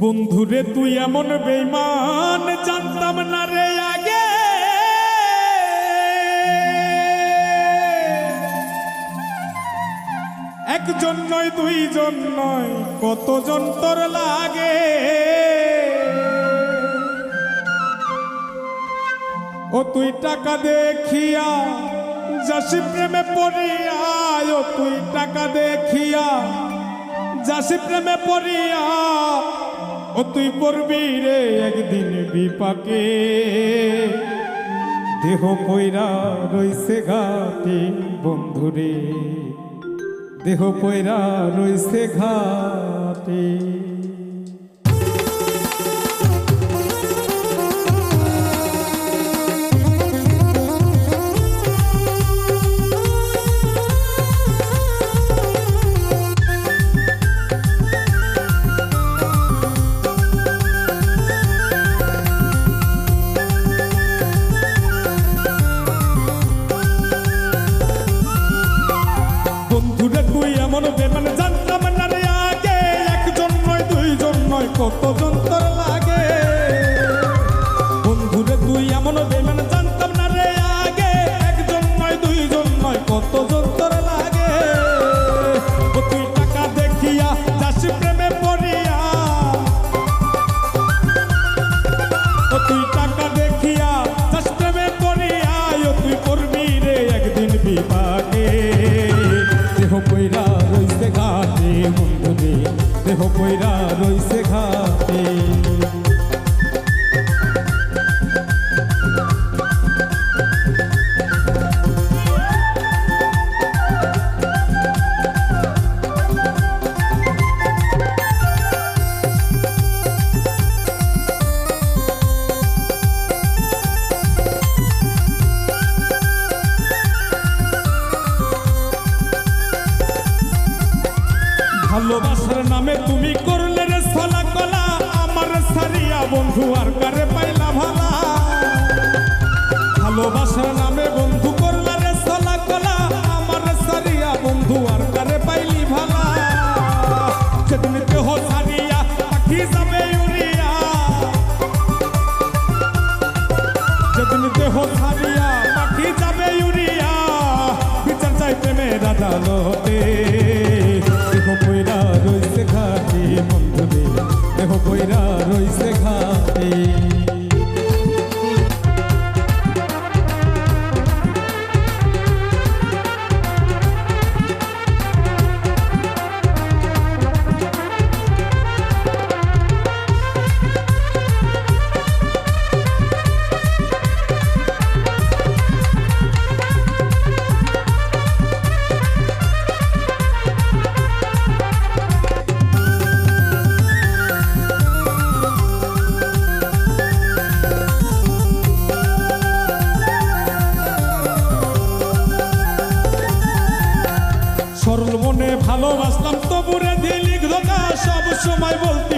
বন্ধুরে তুই এমন বেঈমান জানতাম না রে আগে, একজন নয় দুইজন নয় কতজন তোর লাগে। ও তুই টাকা দেখিয়া যাসি প্রেমে পড়িয়া, ও তুই টাকা দেখিয়া যাসি প্রেমে পড়িয়া, ও তুই পড়বি রে একদিন বিপাকে। দেহ পয়রা রইছে ঘাটে বন্ধুরে, দেহ পয়রা রইছে ঘাটে। বন্ধুরে তুই এমন বেমান জানতাম না রে আগে, একজন নয় দুইজন নয় কতজন তোর লাগে। বন্ধুরে তুই এমন বেমান জানতাম না রে আগে, একজন নয় দুইজন নয় কতজন তোর লাগে। ও তুই টাকা দেখিয়া যাসি প্রেমে পড়িয়া, ও তুই টাকা দেখিয়া যাসি প্রেমে পড়িয়া, ও তুই পড়বি রে একদিন বিপাকে। দেহ পয়রা রইছে ঘাটে বন্ধুরে, দেহ পয়রা রইছে ঘাটে। ভালোবাসার নামে তুমি করলে রে ছলা কলা, আমার সারিয়া বন্ধু আর কারে পাইলা ভালা। ভালোবাসার নামে বন্ধু করলে রে ছলা কলা, আমার সারিয়া বন্ধু আর কারে পাইলি ভালা। সেদিন দেহ সারিয়া পাখি যাবে উড়িয়া, সেদিন দেহ সারিয়া পাখি যাবে উড়িয়া, বিচার চাই প্রেমের আদালতে। দেহ পয়রা রইছে ঘাটে বন্ধুরে, দেহ পয়রা রইছে ঘাটে। সরল মনে ভালোবাসলাম তবুরে দিলি ধোঁকা, সব সময় বলতে